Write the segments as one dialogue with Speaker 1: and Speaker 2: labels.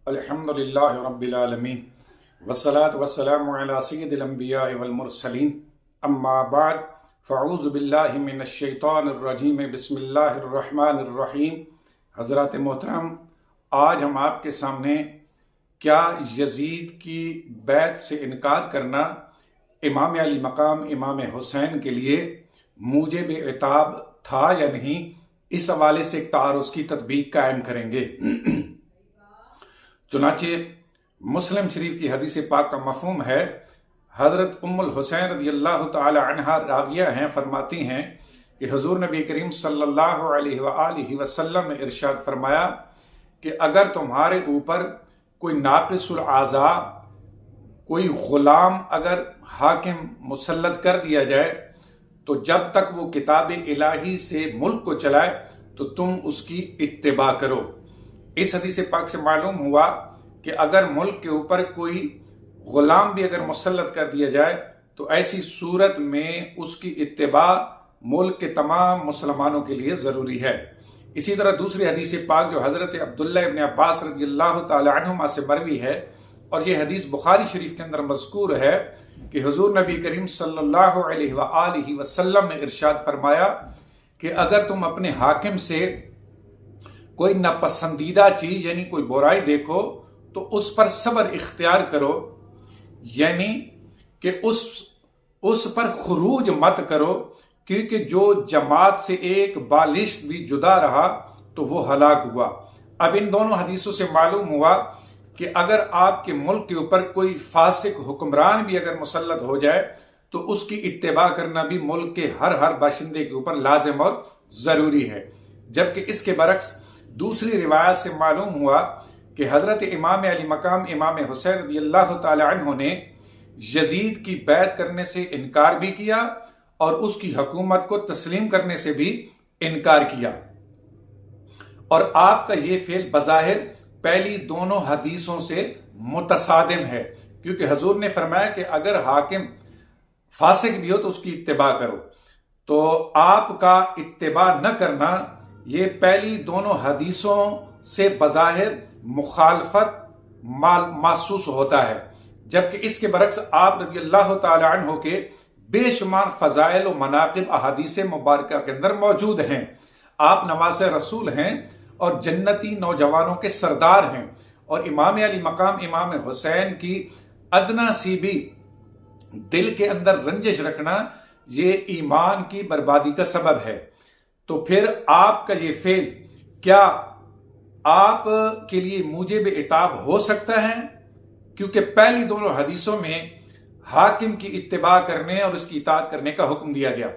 Speaker 1: الحمدللہ رب العالمین والصلاة والسلام علی سید الانبیاء والمرسلین اما بعد فاعوذ باللہ من الشیطان الرجیم بسم اللہ الرحمن الرحیم۔ حضرات محترم، آج ہم آپ کے سامنے کیا یزید کی بیعت سے انکار کرنا امام علی مقام امام حسین کے لیے موجب عتاب تھا یا نہیں، اس حوالے سے ایک تعارض کی تطبیق قائم کریں گے۔ چنانچہ مسلم شریف کی حدیث پاک کا مفہوم ہے، حضرت ام الحسین رضی اللہ تعالی عنہا راویہ ہیں، فرماتی ہیں کہ حضور نبی کریم صلی اللہ علیہ وآلہ وسلم نے ارشاد فرمایا کہ اگر تمہارے اوپر کوئی ناقص الاعضاء، کوئی غلام اگر حاکم مسلط کر دیا جائے تو جب تک وہ کتاب الہی سے ملک کو چلائے تو تم اس کی اتباع کرو۔ اس حدیث پاک سے معلوم ہوا کہ اگر ملک کے اوپر کوئی غلام بھی اگر مسلط کر دیا جائے تو ایسی صورت میں اس کی اتباع ملک کے تمام مسلمانوں کے لیے ضروری ہے۔ اسی طرح دوسری حدیث پاک جو حضرت عبداللہ ابن عباس رضی اللہ تعالی عنہما سے مروی ہے، اور یہ حدیث بخاری شریف کے اندر مذکور ہے کہ حضور نبی کریم صلی اللہ علیہ وآلہ وسلم نے ارشاد فرمایا کہ اگر تم اپنے حاکم سے کوئی ناپسندیدہ چیز یعنی کوئی برائی دیکھو تو اس پر صبر اختیار کرو، یعنی کہ اس پر خروج مت کرو، کیونکہ جو جماعت سے ایک بالشت بھی جدا رہا تو وہ ہلاک ہوا۔ اب ان دونوں حدیثوں سے معلوم ہوا کہ اگر آپ کے ملک کے اوپر کوئی فاسق حکمران بھی اگر مسلط ہو جائے تو اس کی اتباع کرنا بھی ملک کے ہر باشندے کے اوپر لازم اور ضروری ہے۔ جبکہ اس کے برعکس دوسری روایت سے معلوم ہوا کہ حضرت امام علی مقام امام حسین رضی اللہ تعالی عنہ نے یزید کی بیعت کرنے سے انکار بھی کیا اور اس کی حکومت کو تسلیم کرنے سے بھی انکار کیا، اور آپ کا یہ فعل بظاہر پہلی دونوں حدیثوں سے متصادم ہے، کیونکہ حضور نے فرمایا کہ اگر حاکم فاسق بھی ہو تو اس کی اتباع کرو، تو آپ کا اتباع نہ کرنا یہ پہلی دونوں حدیثوں سے بظاہر مخالفت محسوس ہوتا ہے، جبکہ اس کے برعکس آپ رضی اللہ تعالی عنہ کے بے شمار فضائل و مناقب احادیث مبارکہ کے اندر موجود ہیں۔ آپ نواسہ رسول ہیں اور جنتی نوجوانوں کے سردار ہیں، اور امام علی مقام امام حسین کی ادنا سی بھی دل کے اندر رنجش رکھنا یہ ایمان کی بربادی کا سبب ہے۔ تو پھر آپ کا یہ فعل کیا آپ کے لیے موجب عتاب ہو سکتا ہے؟ کیونکہ پہلی دونوں حدیثوں میں حاکم کی اتباع کرنے اور اس کی اطاعت کرنے کا حکم دیا گیا۔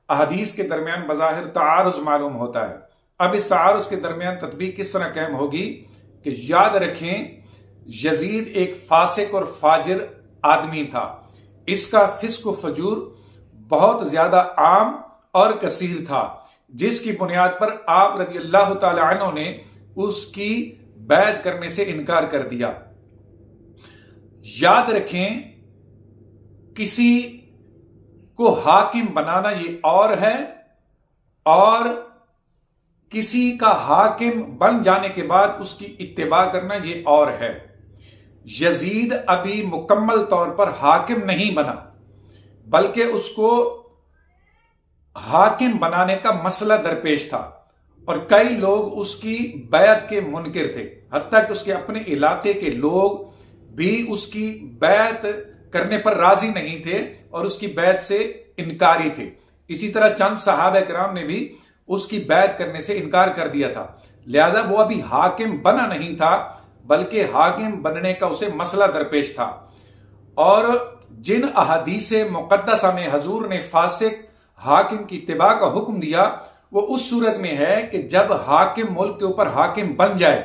Speaker 1: احادیث کے درمیان بظاہر تعارض معلوم ہوتا ہے۔ اب اس تعارض کے درمیان تطبیق کس طرح قائم ہوگی کہ یاد رکھیں یزید ایک فاسق اور فاجر آدمی تھا، اس کا فسق و فجور بہت زیادہ عام اور کثیر تھا، جس کی بنیاد پر آپ رضی اللہ تعالی عنہ نے اس کی بیعت کرنے سے انکار کر دیا۔ یاد رکھیں کسی کو حاکم بنانا یہ اور ہے، اور کسی کا حاکم بن جانے کے بعد اس کی اتباع کرنا یہ اور ہے۔ یزید ابھی مکمل طور پر حاکم نہیں بنا، بلکہ اس کو حاکم بنانے کا مسئلہ درپیش تھا، اور کئی لوگ اس کی بیعت کے منکر تھے، حتیٰ کہ اس کے اپنے علاقے کے لوگ بھی اس کی بیعت کرنے پر راضی نہیں تھے اور اس کی بیعت سے انکاری تھے۔ اسی طرح چند صحابہ کرام نے بھی اس کی بیعت کرنے سے انکار کر دیا تھا، لہذا وہ ابھی حاکم بنا نہیں تھا، بلکہ حاکم بننے کا اسے مسئلہ درپیش تھا۔ اور جن احادیث مقدسہ میں حضور نے فاسق حاکم کی اتباع کا حکم دیا وہ اس صورت میں ہے کہ جب حاکم ملک کے اوپر حاکم بن جائے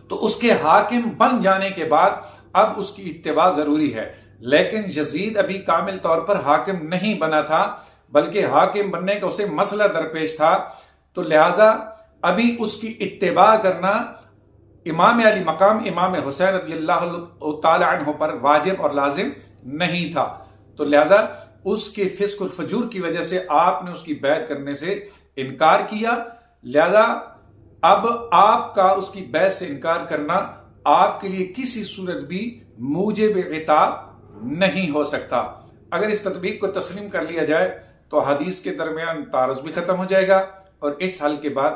Speaker 1: تو اس کے حاکم بن جانے کے بعد اب اس کی اتباع ضروری ہے، لیکن یزید ابھی کامل طور پر حاکم نہیں بنا تھا، بلکہ حاکم بننے کا اسے مسئلہ درپیش تھا، تو لہٰذا ابھی اس کی اتباع کرنا امام علی مقام امام حسین رضی اللہ تعالی عنہ پر واجب اور لازم نہیں تھا، تو لہٰذا اس کے فسق اور فجور کی وجہ سے آپ نے اس کی بیعت کرنے سے انکار کیا، لہذا اب آپ کا اس کی بیعت سے انکار کرنا آپ کے لیے کسی صورت بھی موجب عتاب نہیں ہو سکتا۔ اگر اس تطبیق کو تسلیم کر لیا جائے تو حدیث کے درمیان تعارض بھی ختم ہو جائے گا اور اس حل کے بعد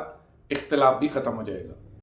Speaker 1: اختلاف بھی ختم ہو جائے گا۔